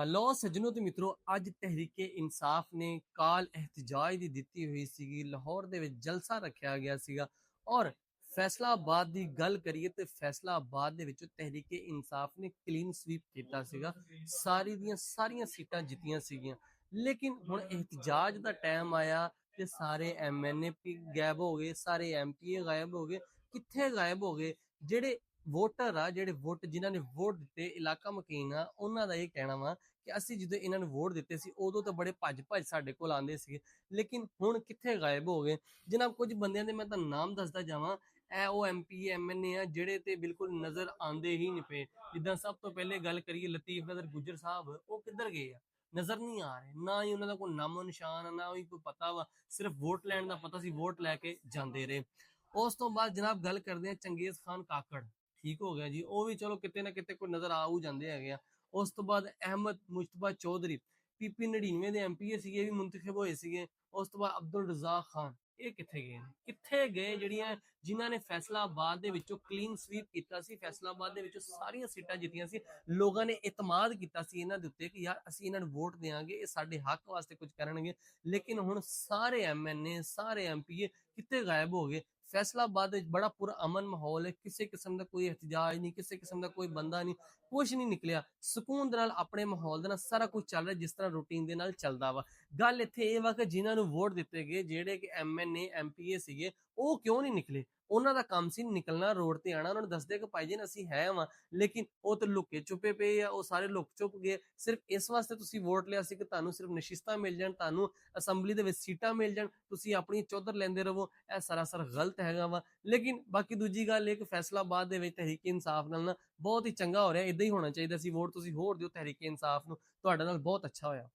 ਲਓ ਸੱਜਣੋ ਤੇ ਮਿੱਤਰੋ, ਅੱਜ ਤਹਿਰੀਕੇ ਇਨਸਾਫ ਨੇ ਕਾਲ ਇhtਜਾਜ ਦੀ ਦਿੱਤੀ ਹੋਈ ਸੀਗੀ। ਲਾਹੌਰ ਦੇ ਵਿੱਚ ਜਲਸਾ ਰੱਖਿਆ ਗਿਆ ਸੀਗਾ ਔਰ ਫੈਸਲਾਬਾਦ ਦੀ ਗੱਲ ਕਰੀਏ ਤੇ ਫੈਸਲਾਬਾਦ ਦੇ ਵਿੱਚ ਤਹਿਰੀਕੇ ਇਨਸਾਫ ਨੇ ਕਲੀਨ ਸਵੀਪ ਕੀਤਾ ਸੀਗਾ। ਸਾਰੀ ਦੀਆਂ ਸਾਰੀਆਂ ਸੀਟਾਂ ਜਿੱਤੀਆਂ ਸੀਗੀਆਂ। ਲੇਕਿਨ ਹੁਣ ਇhtਜਾਜ ਦਾ ਟਾਈਮ ਆਇਆ ਤੇ ਸਾਰੇ ਐਮਐਨਏ ਗਾਇਬ ਹੋ ਗਏ, ਸਾਰੇ ਐਮਪੀਏ ਗਾਇਬ ਹੋ ਗਏ। ਕਿੱਥੇ ਗਾਇਬ ਹੋ ਗਏ? ਜਿਹੜੇ ਵੋਟਰ ਆ, ਜਿਹੜੇ ਵੋਟ ਜਿਨ੍ਹਾਂ ਨੇ ਵੋਟ ਦਿੱਤੇ, ਇਲਾਕਾ ਮਕੀਨ ਆ, ਉਹਨਾਂ ਦਾ ਇਹ ਕਹਿਣਾ ਵਾ ਕਿ ਅਸੀਂ ਜਦੋਂ ਇਹਨਾਂ ਨੂੰ ਵੋਟ ਦਿੱਤੇ ਸੀ ਉਦੋਂ ਤਾਂ ਬੜੇ ਭੱਜ ਭੱਜ ਸਾਡੇ ਕੋਲ ਆਉਂਦੇ ਸੀਗੇ, ਲੇਕਿਨ ਹੁਣ ਕਿੱਥੇ ਗਾਇਬ ਹੋ ਗਏ? ਜਨਾਬ, ਕੁਝ ਬੰਦਿਆਂ ਦੇ ਮੈਂ ਤੁਹਾਨੂੰ ਨਾਮ ਦੱਸਦਾ ਜਾਵਾਂ। ਇਹ ਉਹ ਐਮਪੀ ਐਮਐਨਏ ਆ ਜਿਹੜੇ ਤੇ ਬਿਲਕੁਲ ਨਜ਼ਰ ਆਉਂਦੇ ਹੀ ਨਹੀਂ ਪਏ। ਜਿੱਦਾਂ ਸਭ ਤੋਂ ਪਹਿਲੇ ਗੱਲ ਕਰੀਏ ਲਤੀਫ ਨਜ਼ਰ ਗੁੱਜਰ ਸਾਹਿਬ, ਉਹ ਕਿੱਧਰ ਗਏ ਆ? ਨਜ਼ਰ ਨਹੀਂ ਆ ਰਹੇ, ਨਾ ਹੀ ਉਹਨਾਂ ਦਾ ਕੋਈ ਨਾਮੋ ਨਿਸ਼ਾਨ, ਨਾ ਹੀ ਕੋਈ ਪਤਾ ਵਾ। ਸਿਰਫ ਵੋਟ ਲੈਣ ਦਾ ਪਤਾ ਸੀ, ਵੋਟ ਲੈ ਕੇ ਜਾਂਦੇ ਰਹੇ। ਉਸ ਤੋਂ ਬਾਅਦ ਜਨਾਬ ਗੱਲ ਕਰਦੇ ਆ ਚੰਗੇਜ਼ ਖਾਨ ਕਾਕੜ, ਠੀਕ ਹੋ ਗਿਆ ਜੀ, ਉਹ ਵੀ ਚਲੋ ਕਿਤੇ ਨਾ ਕਿਤੇ ਕੋਈ ਨਜ਼ਰ ਆਉ ਜਾਂਦੇ ਹੈਗੇ ਆ। ਉਸ ਤੋਂ ਬਾਅਦ ਅਹਿਮਦ ਮੁਸ਼ਤਬਾ ਚੌਧਰੀ, ਪੀਪੀ 99 ਦੇ ਐਮਪੀਏ ਸੀਗੇ, ਇਹ ਵੀ ਮੁੰਤਖਬ ਹੋਏ ਸੀਗੇ। ਉਸ ਤੋਂ ਬਾਅਦ ਅਬਦੁਲ ਰਜ਼ਾਕ ਖਾਨ, ਇਹ ਕਿੱਥੇ ਗਏ ਨੇ? ਕਿੱਥੇ ਗਏ ਜਿਹੜੀਆਂ ਜਿਨ੍ਹਾਂ ਨੇ ਫੈਸਲਾਬਾਦ ਦੇ ਵਿੱਚੋਂ ਕਲੀਨ ਸਵੀਪ ਕੀਤਾ ਸੀ, ਫੈਸਲਾਬਾਦ ਦੇ ਵਿੱਚੋਂ ਸਾਰੀਆਂ ਸੀਟਾਂ ਜਿੱਤੀਆਂ ਸੀ। ਲੋਕਾਂ ਨੇ ਇਤਮਾਦ ਕੀਤਾ ਸੀ ਇਹਨਾਂ ਦੇ ਉੱਤੇ ਕਿ ਯਾਰ ਅਸੀਂ ਇਹਨਾਂ ਨੂੰ ਵੋਟ ਦੇਵਾਂਗੇ, ਇਹ ਸਾਡੇ ਹੱਕ ਵਾਸਤੇ ਕੁਝ ਕਰਨਗੇ। ਲੇਕਿਨ ਹੁਣ ਸਾਰੇ ਐਮਐਨਏ, ਸਾਰੇ ਐਮਪੀਏ ਕਿੱਥੇ ਗਾਇਬ ਹੋ ਗਏ? ਫੈਸਲਾਬਾਦ ਵਿੱਚ ਬੜਾ ਪੁਰਅਮਨ ਮਾਹੌਲ ਹੈ, ਕਿਸੇ ਕਿਸਮ ਦਾ ਕੋਈ ਇhtਜਾਜ ਨਹੀਂ, ਕਿਸੇ ਕਿਸਮ ਦਾ ਕੋਈ ਬੰਦਾ ਨਹੀਂ, ਕੁਛ ਨਹੀਂ ਨਿਕਲਿਆ। ਸਕੂਨ ਦੇ ਨਾਲ ਆਪਣੇ ਮਾਹੌਲ ਦੇ ਨਾਲ ਸਾਰਾ ਕੁਝ ਚੱਲ ਰਿਹਾ ਜਿਸ ਤਰ੍ਹਾਂ ਰੂਟੀਨ ਦੇ ਨਾਲ ਚੱਲਦਾ ਵਾ। ਗੱਲ ਇੱਥੇ ਇਹ ਵਾ ਕਿ ਜਿਨ੍ਹਾਂ ਨੂੰ ਵੋਟ ਦਿੱਤੇ ਗਏ, ਜਿਹੜੇ ਕਿ ਐਮਐਨਏ ਐਮਪੀਏ ਸੀਗੇ, ਉਹ ਕਿਉਂ ਨਹੀਂ ਨਿਕਲੇ? ਉਹਨਾਂ ਦਾ ਕੰਮ ਸੀ ਨਿਕਲਣਾ, ਰੋਡ ਤੇ ਆਣਾ, ਉਹਨਾਂ ਨੂੰ ਦੱਸਦੇ ਕਿ ਭਾਈ ਜੀ ਅਸੀਂ ਹੈ ਵਾਂ। ਲੇਕਿਨ ਉਹ ਤਾਂ ਲੁਕੇ ਛੁਪੇ ਪਏ ਆ, ਉਹ ਸਾਰੇ ਲੁਕ ਛੁਪ ਗਏ। ਸਿਰਫ ਇਸ ਵਾਸਤੇ ਤੁਸੀਂ ਵੋਟ ਲਿਆ ਸੀ ਕਿ ਤੁਹਾਨੂੰ ਸਿਰਫ ਨਸ਼ਿਸਤਾਂ ਮਿਲ ਜਾਣ, ਤੁਹਾਨੂੰ ਅਸੈਂਬਲੀ ਦੇ ਵਿੱਚ ਸੀਟਾਂ ਮਿਲ ਜਾਣ, ਤੁਸੀਂ ਆਪਣੀ ਚੌਧਰ ਲੈਂਦੇ ਰਹੋ। ਇਹ ਸਰਾਸਰ ਗਲਤ ਹੈਗਾ ਵਾ। ਲੇਕਿਨ ਬਾਕੀ ਦੂਜੀ ਗੱਲ ਇਹ ਕਿ ਫੈਸਲਾਬਾਦ ਦੇ ਵਿੱਚ ਤਹਿਰੀਕੇ ਇਨਸਾਫ ਨਾਲ ਨਾ ਬਹੁਤ ਹੀ ਚੰਗਾ ਹੋ ਰਿਹਾ। ਇਦਾਂ ਹੀ ਹੋਣਾ ਚਾਹੀਦਾ ਸੀ। ਵੋਟ ਤੁਸੀਂ ਹੋਰ ਦਿਓ ਤਹਿਰੀਕੇ ਇਨਸਾਫ ਨੂੰ, ਤੁਹਾਡੇ ਨਾਲ ਬਹੁਤ ਅੱਛਾ ਹੋਇਆ।